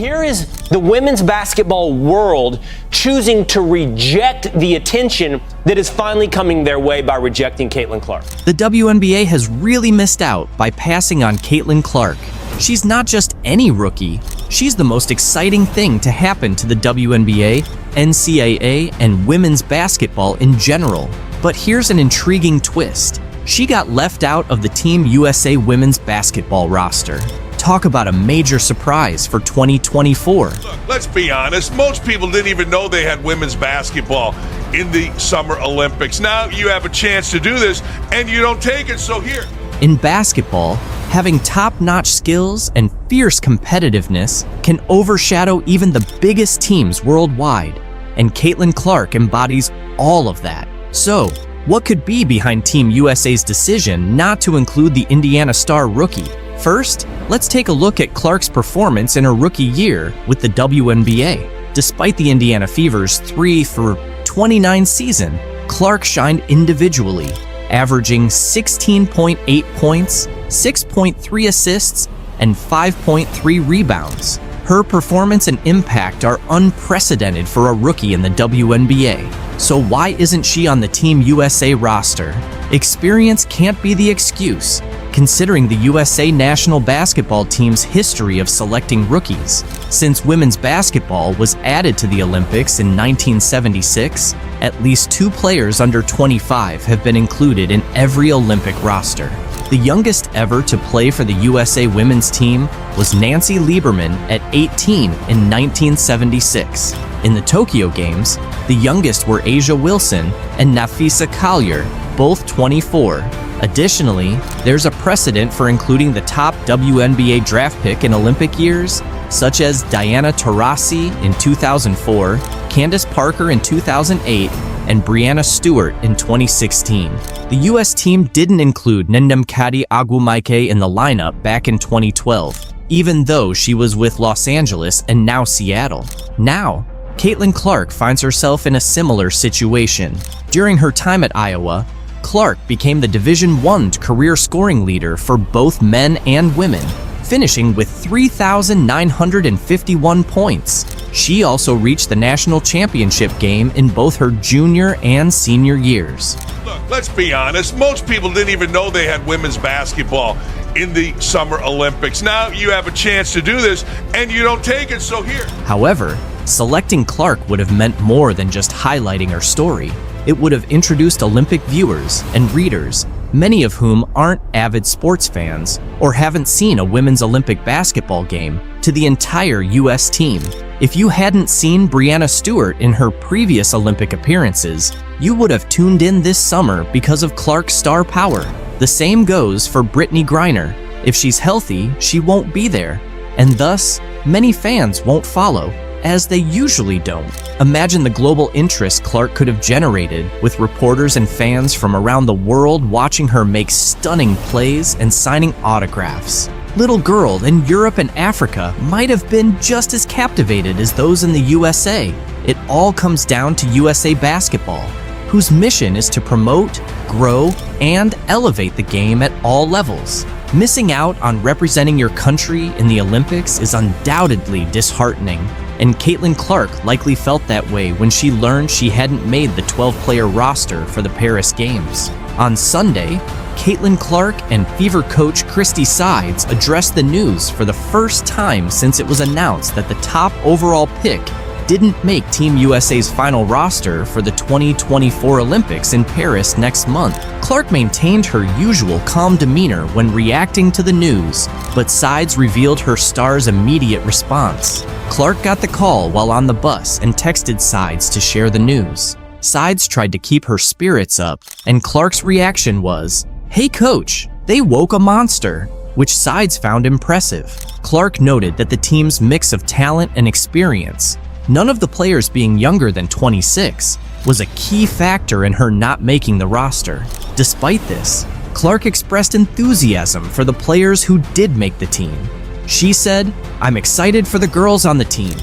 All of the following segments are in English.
here is the women's basketball world choosing to reject the attention that is finally coming their way by rejecting Caitlin Clark. The WNBA has really missed out by passing on Caitlin Clark. She's not just any rookie, she's the most exciting thing to happen to the WNBA, NCAA, and women's basketball in general. But here's an intriguing twist. She got left out of the Team USA women's basketball roster. Talk about a major surprise for 2024. Look, let's be honest, most people didn't even know they had women's basketball in the Summer Olympics. Now you have a chance to do this, and you don't take it, so here. In basketball, having top-notch skills and fierce competitiveness can overshadow even the biggest teams worldwide, and Caitlin Clark embodies all of that. So, what could be behind Team USA's decision not to include the Indiana Star rookie? First, let's take a look at Clark's performance in her rookie year with the WNBA. Despite the Indiana Fever's 3-for-29 season, Clark shined individually, averaging 16.8 points, 6.3 assists, and 5.3 rebounds. Her performance and impact are unprecedented for a rookie in the WNBA. So why isn't she on the Team USA roster? Experience can't be the excuse, considering the USA national basketball team's history of selecting rookies. Since women's basketball was added to the Olympics in 1976, at least 2 players under 25 have been included in every Olympic roster. The youngest ever to play for the USA women's team was Nancy Lieberman at 18 in 1976. In the Tokyo Games, the youngest were Asia Wilson and Nafisa Collier, both 24. Additionally, there's a precedent for including the top WNBA draft pick in Olympic years, such as Diana Taurasi in 2004, Candace Parker in 2008, and Breanna Stewart in 2016. The U.S. team didn't include Ndamukadi Agwumaike in the lineup back in 2012, even though she was with Los Angeles and now Seattle. Now, Caitlin Clark finds herself in a similar situation. During her time at Iowa, Clark became the Division I career scoring leader for both men and women, finishing with 3,951 points. She also reached the national championship game in both her junior and senior years. Look, let's be honest, most people didn't even know they had women's basketball in the Summer Olympics. Now you have a chance to do this, and you don't take it, so here. However, selecting Clark would have meant more than just highlighting her story. It would have introduced Olympic viewers and readers, many of whom aren't avid sports fans or haven't seen a women's Olympic basketball game, to the entire U.S. team. If you hadn't seen Breanna Stewart in her previous Olympic appearances, you would have tuned in this summer because of Clark's star power. The same goes for Brittany Griner. If she's healthy, she won't be there, and thus, many fans won't follow, as they usually don't. Imagine the global interest Clark could have generated, with reporters and fans from around the world watching her make stunning plays and signing autographs. Little girls in Europe and Africa might have been just as captivated as those in the USA. It all comes down to USA Basketball, whose mission is to promote, grow, and elevate the game at all levels. Missing out on representing your country in the Olympics is undoubtedly disheartening, and Caitlin Clark likely felt that way when she learned she hadn't made the 12-player roster for the Paris Games. On Sunday, Caitlin Clark and Fever coach Christy Sides addressed the news for the first time since it was announced that the top overall pick didn't make Team USA's final roster for the 2024 Olympics in Paris next month. Clark maintained her usual calm demeanor when reacting to the news, but Sides revealed her star's immediate response. Clark got the call while on the bus and texted Sides to share the news. Sides tried to keep her spirits up, and Clark's reaction was, "Hey coach, they woke a monster," which Sides found impressive. Clark noted that the team's mix of talent and experience, none of the players being younger than 26, was a key factor in her not making the roster. Despite this, Clark expressed enthusiasm for the players who did make the team. She said, "I'm excited for the girls on the team.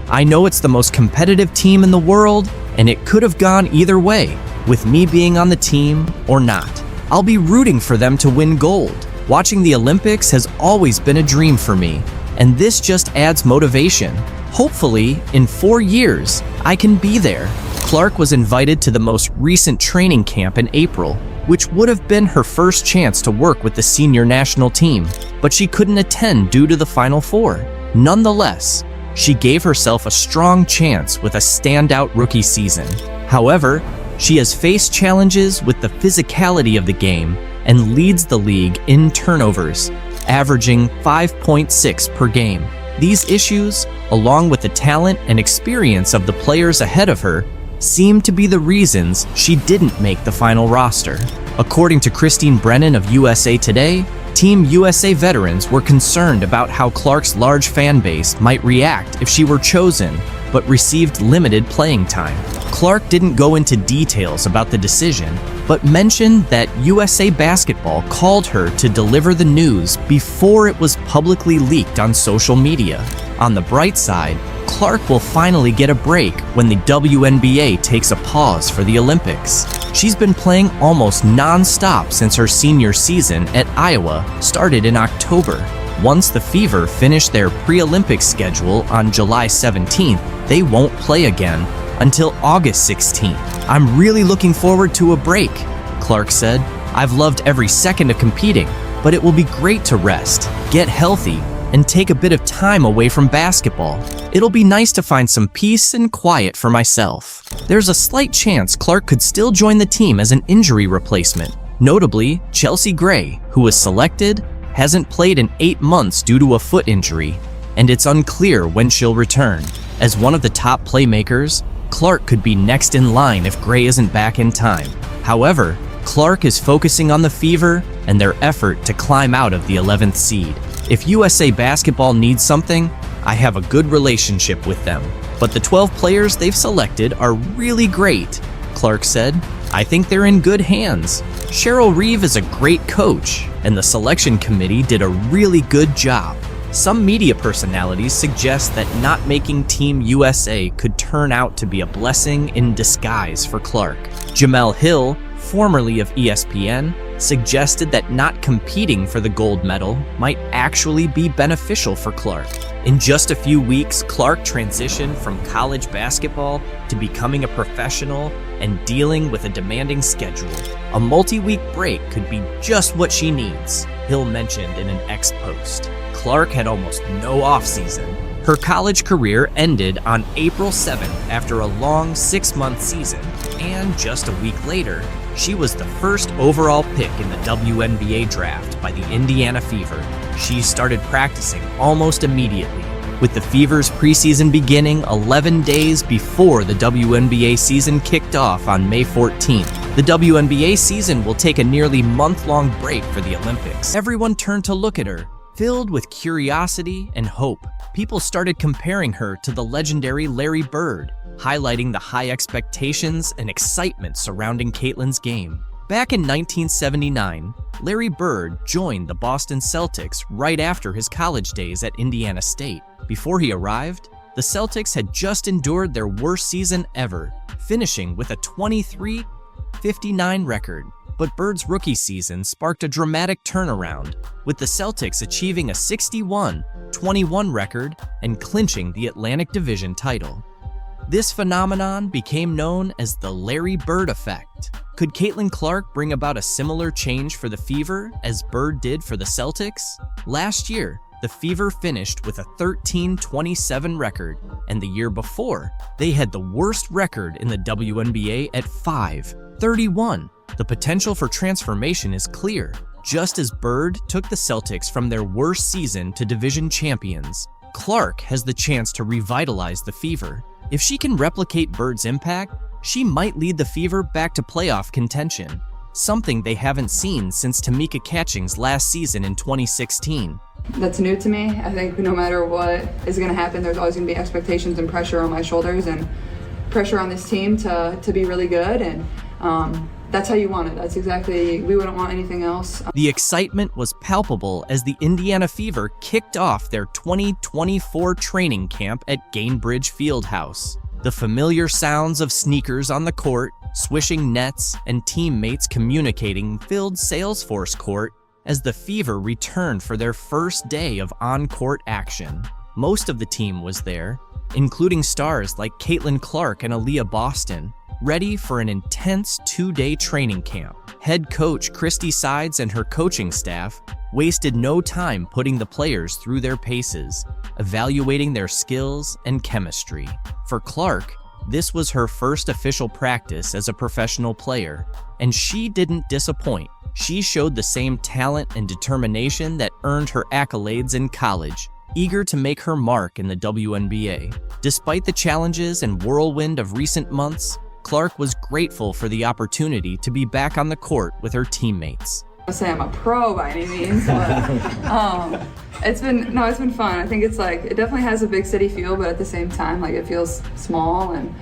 I know it's the most competitive team in the world, and it could have gone either way, with me being on the team or not. I'll be rooting for them to win gold. Watching the Olympics has always been a dream for me. and this just adds motivation. Hopefully, in 4 years, I can be there. Clark was invited to the most recent training camp in April, which would have been her first chance to work with the senior national team, but she couldn't attend due to the Final Four. Nonetheless, she gave herself a strong chance with a standout rookie season. However, she has faced challenges with the physicality of the game and leads the league in turnovers, averaging 5.6 per game. These issues, along with the talent and experience of the players ahead of her, seem to be the reasons she didn't make the final roster. According to Christine Brennan of USA Today, Team USA veterans were concerned about how Clark's large fan base might react if she were chosen, but received limited playing time. Clark didn't go into details about the decision, but mentioned that USA Basketball called her to deliver the news before it was publicly leaked on social media. On the bright side, Clark will finally get a break when the WNBA takes a pause for the Olympics. She's been playing almost non-stop since her senior season at Iowa started in October. Once the Fever finish their pre-Olympic schedule on July 17th, they won't play again until August 16th. "I'm really looking forward to a break," Clark said. "I've loved every second of competing, but it will be great to rest, get healthy, and take a bit of time away from basketball. It'll be nice to find some peace and quiet for myself." There's a slight chance Clark could still join the team as an injury replacement. Notably, Chelsea Gray, who was selected, hasn't played in 8 months due to a foot injury, and it's unclear when she'll return. As one of the top playmakers, Clark could be next in line if Gray isn't back in time. However, Clark is focusing on the Fever and their effort to climb out of the 11th seed. "If USA Basketball needs something, I have a good relationship with them, but the 12 players they've selected are really great," Clark said. "I think they're in good hands. Cheryl Reeve is a great coach, and the selection committee did a really good job." Some media personalities suggest that not making Team USA could turn out to be a blessing in disguise for Clark. Jamel Hill, formerly of ESPN, suggested that not competing for the gold medal might actually be beneficial for Clark. In just a few weeks, Clark transitioned from college basketball to becoming a professional and dealing with a demanding schedule. A multi-week break could be just what she needs, Hill mentioned in an X post. Clark had almost no offseason. Her college career ended on April 7th after a long 6-month season, and just a week later, she was the first overall pick in the WNBA draft by the Indiana Fever. She started practicing almost immediately, with the Fever's preseason beginning 11 days before the WNBA season kicked off on May 14th. The WNBA season will take a nearly month-long break for the Olympics. Everyone turned to look at her, filled with curiosity and hope. People started comparing her to the legendary Larry Bird, highlighting the high expectations and excitement surrounding Caitlin's game. Back in 1979, Larry Bird joined the Boston Celtics right after his college days at Indiana State. Before he arrived, the Celtics had just endured their worst season ever, finishing with a 23-59 record. But Bird's rookie season sparked a dramatic turnaround, with the Celtics achieving a 61-21 record and clinching the Atlantic Division title. This phenomenon became known as the Larry Bird effect. Could Caitlin Clark bring about a similar change for the Fever as Bird did for the Celtics? Last year, the Fever finished with a 13-27 record, and the year before, they had the worst record in the WNBA at 5-31. The potential for transformation is clear. Just as Bird took the Celtics from their worst season to division champions, Clark has the chance to revitalize the Fever. If she can replicate Bird's impact, she might lead the Fever back to playoff contention, something they haven't seen since Tamika Catching's last season in 2016. That's new to me. I think no matter what is going to happen, there's always going to be expectations and pressure on my shoulders and pressure on this team to be really good, and that's how you want it. That's exactly, we wouldn't want anything else. The excitement was palpable as the Indiana Fever kicked off their 2024 training camp at Gainbridge Fieldhouse. The familiar sounds of sneakers on the court, swishing nets, and teammates communicating filled Salesforce Court as the Fever returned for their first day of on-court action. Most of the team was there, including stars like Caitlin Clark and Aaliyah Boston, ready for an intense 2-day training camp. Head coach Christy Sides and her coaching staff wasted no time putting the players through their paces, evaluating their skills and chemistry. For Clark, this was her first official practice as a professional player, and she didn't disappoint. She showed the same talent and determination that earned her accolades in college, eager to make her mark in the WNBA. Despite the challenges and whirlwind of recent months, Clark was grateful for the opportunity to be back on the court with her teammates. I say I'm a pro by any means, but it's been fun. I think it definitely has a big city feel, but at the same time, like, it feels small and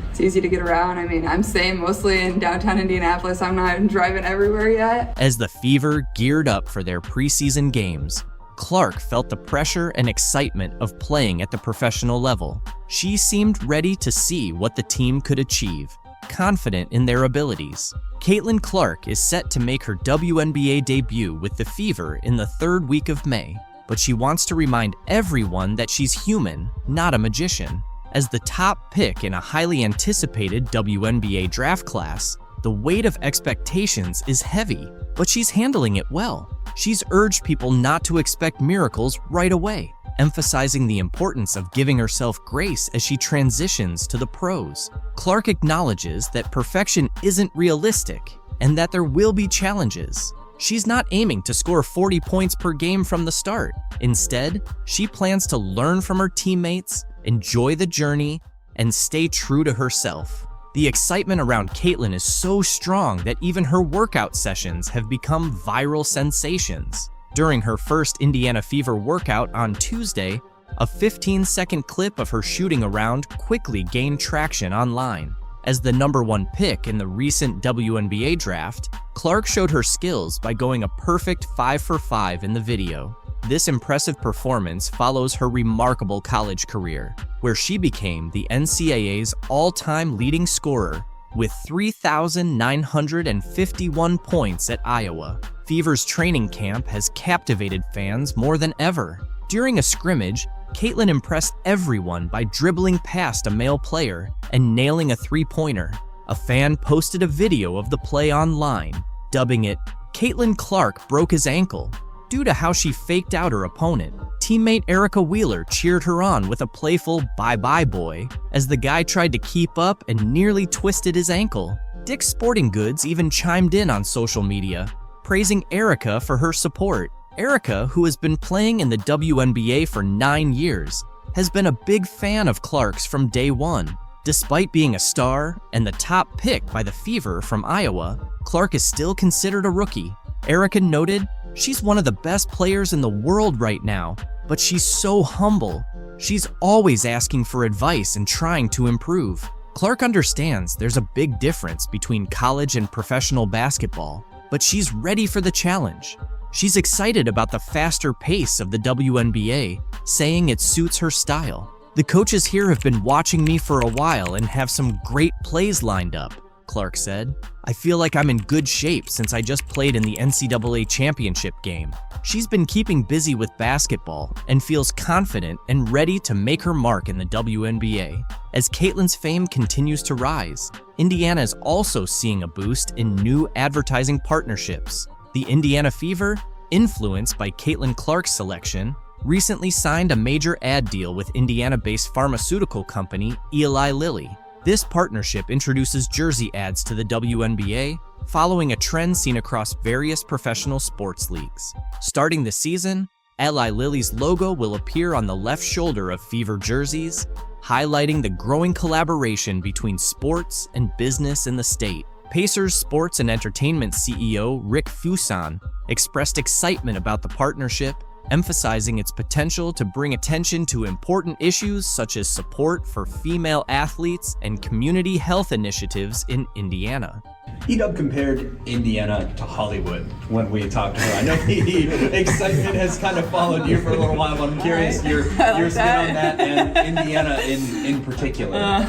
it's easy to get around. I mean, I'm staying mostly in downtown Indianapolis. I'm not driving everywhere yet. As the Fever geared up for their preseason games, Clark felt the pressure and excitement of playing at the professional level. She seemed ready to see what the team could achieve, confident in their abilities. Caitlin Clark is set to make her WNBA debut with the Fever in the 3rd week of May, but she wants to remind everyone that she's human, not a magician. As the top pick in a highly anticipated WNBA draft class, the weight of expectations is heavy, but she's handling it well. She's urged people not to expect miracles right away, emphasizing the importance of giving herself grace as she transitions to the pros. Clark acknowledges that perfection isn't realistic and that there will be challenges. She's not aiming to score 40 points per game from the start. Instead, she plans to learn from her teammates, enjoy the journey, and stay true to herself. The excitement around Caitlin is so strong that even her workout sessions have become viral sensations. During her first Indiana Fever workout on Tuesday, a 15-second clip of her shooting around quickly gained traction online. As the #1 pick in the recent WNBA draft, Clark showed her skills by going a perfect 5 for 5 in the video. This impressive performance follows her remarkable college career, where she became the NCAA's all-time leading scorer with 3,951 points at Iowa. Fever's training camp has captivated fans more than ever. During a scrimmage, Caitlin impressed everyone by dribbling past a male player and nailing a three-pointer. A fan posted a video of the play online, dubbing it, "Caitlin Clark broke his ankle." Due to how she faked out her opponent, teammate Erica Wheeler cheered her on with a playful "bye-bye boy" as the guy tried to keep up and nearly twisted his ankle. Dick's Sporting Goods even chimed in on social media, praising Erica for her support. Erica, who has been playing in the WNBA for 9 years, has been a big fan of Clark's from day one. Despite being a star and the top pick by the Fever from Iowa, Clark is still considered a rookie. Erica noted, "She's one of the best players in the world right now, but she's so humble. She's always asking for advice and trying to improve." Clark understands there's a big difference between college and professional basketball, but she's ready for the challenge. She's excited about the faster pace of the WNBA, saying it suits her style. "The coaches here have been watching me for a while and have some great plays lined up," Clark said. "I feel like I'm in good shape since I just played in the NCAA championship game." She's been keeping busy with basketball and feels confident and ready to make her mark in the WNBA. As Caitlin's fame continues to rise, Indiana is also seeing a boost in new advertising partnerships. The Indiana Fever, influenced by Caitlin Clark's selection, recently signed a major ad deal with Indiana-based pharmaceutical company Eli Lilly. This partnership introduces jersey ads to the WNBA, following a trend seen across various professional sports leagues. Starting this season, Eli Lilly's logo will appear on the left shoulder of Fever jerseys, highlighting the growing collaboration between sports and business in the state. Pacers Sports and Entertainment CEO Rick Fuson expressed excitement about the partnership, emphasizing its potential to bring attention to important issues such as support for female athletes and community health initiatives in Indiana. E-Dub compared Indiana to Hollywood when we talked to her. I know the excitement has kind of followed you for a little while, but I'm curious your spin on that and Indiana in particular.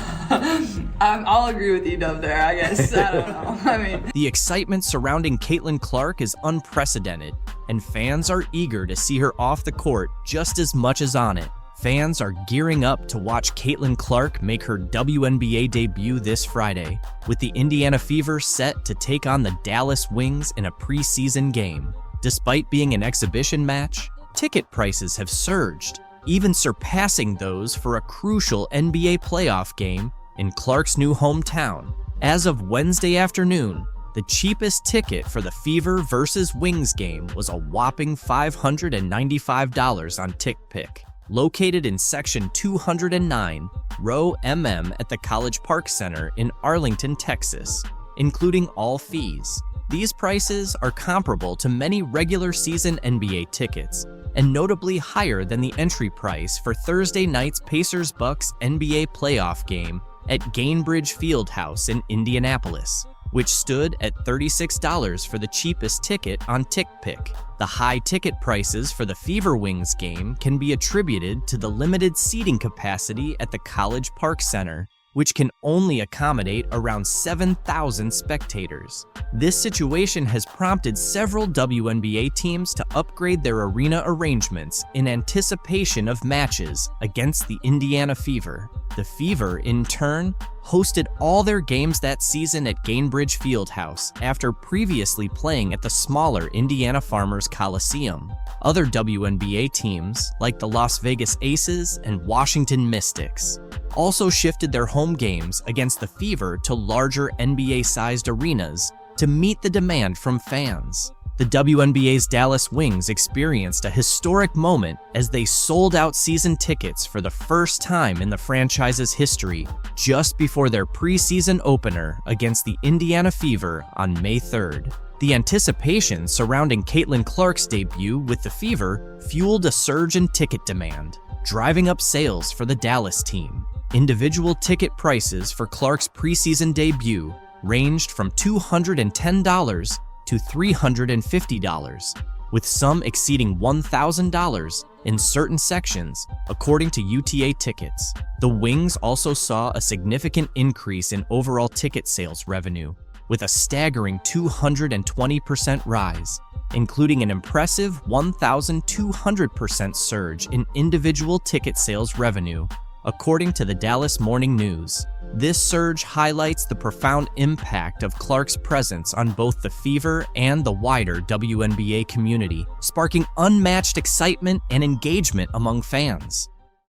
I'll agree with E-Dub there, I guess. I don't know. The excitement surrounding Caitlin Clark is unprecedented, and fans are eager to see her off the court just as much as on it. Fans are gearing up to watch Caitlin Clark make her WNBA debut this Friday, with the Indiana Fever set to take on the Dallas Wings in a preseason game. Despite being an exhibition match, ticket prices have surged, even surpassing those for a crucial NBA playoff game in Clark's new hometown. As of Wednesday afternoon, the cheapest ticket for the Fever vs. Wings game was a whopping $595 on TickPick. Located in Section 209, Row MM at the College Park Center in Arlington, Texas, including all fees. These prices are comparable to many regular season NBA tickets, and notably higher than the entry price for Thursday night's Pacers-Bucks NBA playoff game at Gainbridge Fieldhouse in Indianapolis, which stood at $36 for the cheapest ticket on TickPick. The high ticket prices for the Fever Wings game can be attributed to the limited seating capacity at the College Park Center, which can only accommodate around 7,000 spectators. This situation has prompted several WNBA teams to upgrade their arena arrangements in anticipation of matches against the Indiana Fever. The Fever, in turn, hosted all their games that season at Gainbridge Fieldhouse after previously playing at the smaller Indiana Farmers Coliseum. Other WNBA teams, like the Las Vegas Aces and Washington Mystics, also shifted their home games against the Fever to larger NBA-sized arenas to meet the demand from fans. The WNBA's Dallas Wings experienced a historic moment as they sold out season tickets for the first time in the franchise's history just before their preseason opener against the Indiana Fever on May 3rd. The anticipation surrounding Caitlin Clark's debut with the Fever fueled a surge in ticket demand, driving up sales for the Dallas team. Individual ticket prices for Clark's preseason debut ranged from $210 to $350, with some exceeding $1,000 in certain sections, according to UTA Tickets. The Wings also saw a significant increase in overall ticket sales revenue, with a staggering 220% rise, including an impressive 1,200% surge in individual ticket sales revenue, according to the Dallas Morning News. This surge highlights the profound impact of Clark's presence on both the Fever and the wider WNBA community, sparking unmatched excitement and engagement among fans.